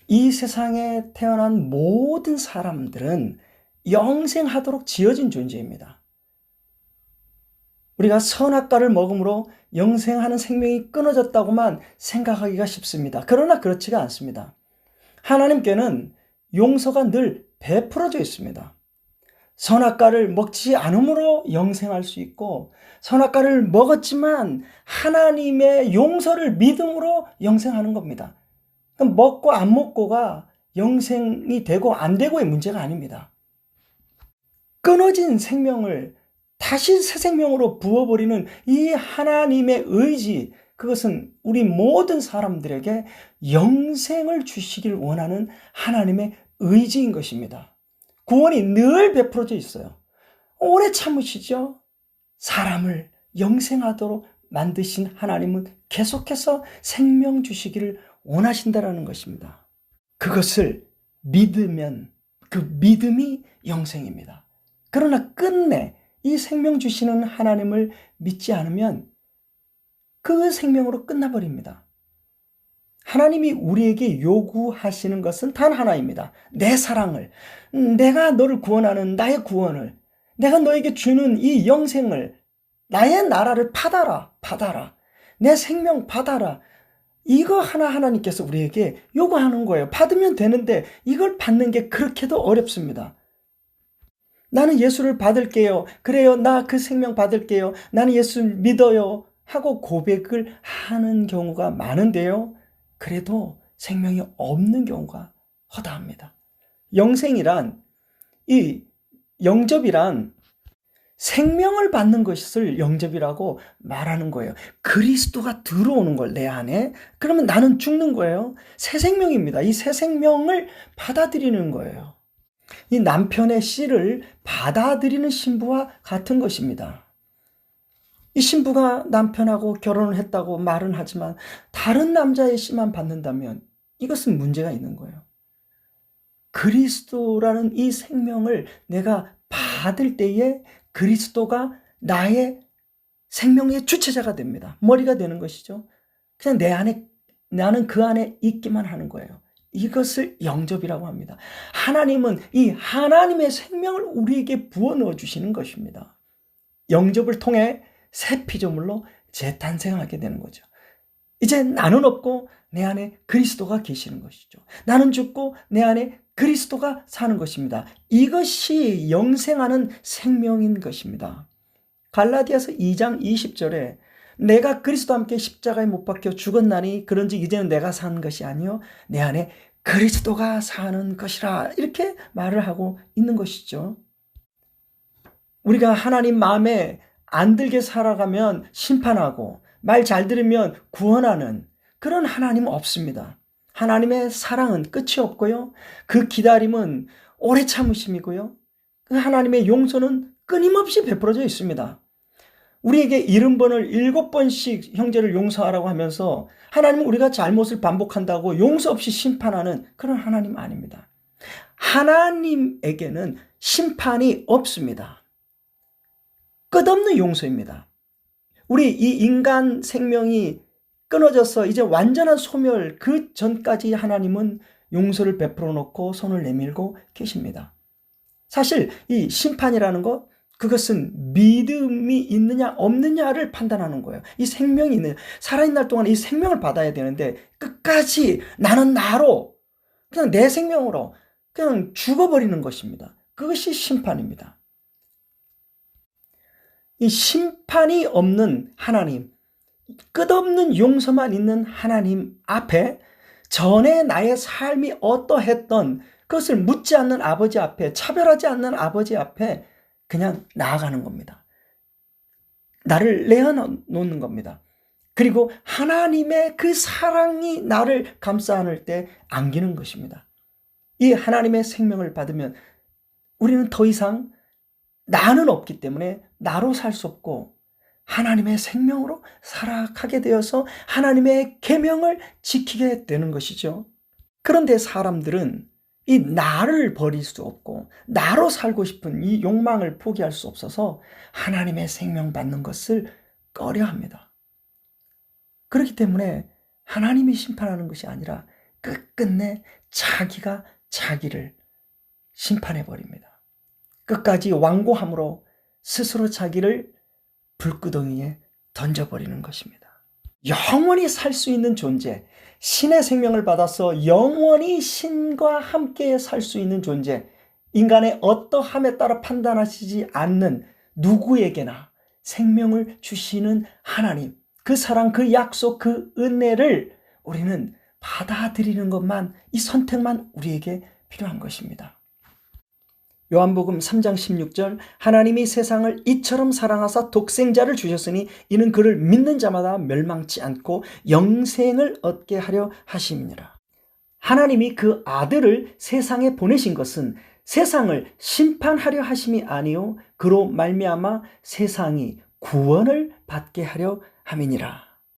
이 세상에 태어난 모든 사람들은 영생하도록 지어진 존재입니다. 우리가 선악과를 먹음으로 영생하는 생명이 끊어졌다고만 생각하기가 쉽습니다. 그러나 그렇지가 않습니다. 하나님께는 용서가 늘 베풀어져 있습니다. 선악과를 먹지 않음으로 영생할 수 있고, 선악과를 먹었지만 하나님의 용서를 믿음으로 영생하는 겁니다. 먹고 안 먹고가 영생이 되고 안 되고의 문제가 아닙니다. 끊어진 생명을 다시 새 생명으로 부어버리는 이 하나님의 의지, 그것은 우리 모든 사람들에게 영생을 주시길 원하는 하나님의 의지인 것입니다. 구원이 늘 베풀어져 있어요. 오래 참으시죠? 사람을 영생하도록 만드신 하나님은 계속해서 생명 주시기를 원하신다라는 것입니다. 그것을 믿으면 그 믿음이 영생입니다. 그러나 끝내 이 생명 주시는 하나님을 믿지 않으면 그 생명으로 끝나버립니다. 하나님이 우리에게 요구하시는 것은 단 하나입니다. 내 사랑을, 내가 너를 구원하는 나의 구원을, 내가 너에게 주는 이 영생을, 나의 나라를 받아라. 내 생명 받아라. 이거 하나 하나님께서 우리에게 요구하는 거예요. 받으면 되는데 이걸 받는 게 그렇게도 어렵습니다. 나는 예수를 받을게요. 그래요. 나 그 생명 받을게요. 나는 예수 믿어요. 하고 고백을 하는 경우가 많은데요. 그래도 생명이 없는 경우가 허다합니다. 영생이란, 이 영접이란 생명을 받는 것을 영접이라고 말하는 거예요. 그리스도가 들어오는 걸 내 안에, 그러면 나는 죽는 거예요. 새 생명입니다. 이 새 생명을 받아들이는 거예요. 이 남편의 씨를 받아들이는 신부와 같은 것입니다. 이 신부가 남편하고 결혼을 했다고 말은 하지만 다른 남자의 씨만 받는다면 이것은 문제가 있는 거예요. 그리스도라는 이 생명을 내가 받을 때에 그리스도가 나의 생명의 주체자가 됩니다. 머리가 되는 것이죠. 그냥 나는 그 안에 있기만 하는 거예요. 이것을 영접이라고 합니다. 하나님은 이 하나님의 생명을 우리에게 부어 넣어 주시는 것입니다. 영접을 통해 새 피조물로 재탄생하게 되는 거죠. 이제 나는 없고 내 안에 그리스도가 계시는 것이죠. 나는 죽고 내 안에 그리스도가 사는 것입니다. 이것이 영생하는 생명인 것입니다. 갈라디아서 2장 20절에 내가 그리스도와 함께 십자가에 못 박혀 죽었나니 그런즉 이제는 내가 사는 것이 아니요 내 안에 그리스도가 사는 것이라, 이렇게 말을 하고 있는 것이죠. 우리가 하나님 마음에 안 들게 살아가면 심판하고 말 잘 들으면 구원하는 그런 하나님은 없습니다. 하나님의 사랑은 끝이 없고요. 그 기다림은 오래 참으심이고요. 그 하나님의 용서는 끊임없이 베풀어져 있습니다. 우리에게 70번을 7번씩 형제를 용서하라고 하면서 하나님은 우리가 잘못을 반복한다고 용서 없이 심판하는 그런 하나님 아닙니다. 하나님에게는 심판이 없습니다. 끝없는 용서입니다. 우리 이 인간 생명이 끊어져서 이제 완전한 소멸 그 전까지 하나님은 용서를 베풀어 놓고 손을 내밀고 계십니다. 사실 이 심판이라는 것, 그것은 믿음이 있느냐 없느냐를 판단하는 거예요. 이 생명이 있느냐, 살아있는 날 동안 이 생명을 받아야 되는데 끝까지 나는 나로, 그냥 내 생명으로 그냥 죽어버리는 것입니다. 그것이 심판입니다. 이 심판이 없는 하나님, 끝없는 용서만 있는 하나님 앞에 전에 나의 삶이 어떠했던 그것을 묻지 않는 아버지 앞에, 차별하지 않는 아버지 앞에 그냥 나아가는 겁니다. 나를 내어놓는 겁니다. 그리고 하나님의 그 사랑이 나를 감싸 안을 때 안기는 것입니다. 이 하나님의 생명을 받으면 우리는 더 이상 나는 없기 때문에 나로 살 수 없고 하나님의 생명으로 살아가게 되어서 하나님의 계명을 지키게 되는 것이죠. 그런데 사람들은 이 나를 버릴 수 없고 나로 살고 싶은 이 욕망을 포기할 수 없어서 하나님의 생명 받는 것을 꺼려합니다. 그렇기 때문에 하나님이 심판하는 것이 아니라 끝끝내 자기가 자기를 심판해 버립니다. 끝까지 완고함으로 스스로 자기를 불구덩이에 던져버리는 것입니다. 영원히 살 수 있는 존재, 신의 생명을 받아서 영원히 신과 함께 살 수 있는 존재, 인간의 어떠함에 따라 판단하시지 않는 누구에게나 생명을 주시는 하나님, 그 사랑, 그 약속, 그 은혜를 우리는 받아들이는 것만, 이 선택만 우리에게 필요한 것입니다. 요한복음 3장 16절, 하나님이 세상을 이처럼 사랑하사 독생자를 주셨으니 이는 그를 믿는 자마다 멸망치 않고 영생을 얻게 하려 하심이니라. 하나님이 그 아들을 세상에 보내신 것은 세상을 심판하려 하심이 아니요 그로 말미암아 세상이 구원을 받게 하려 함이니라.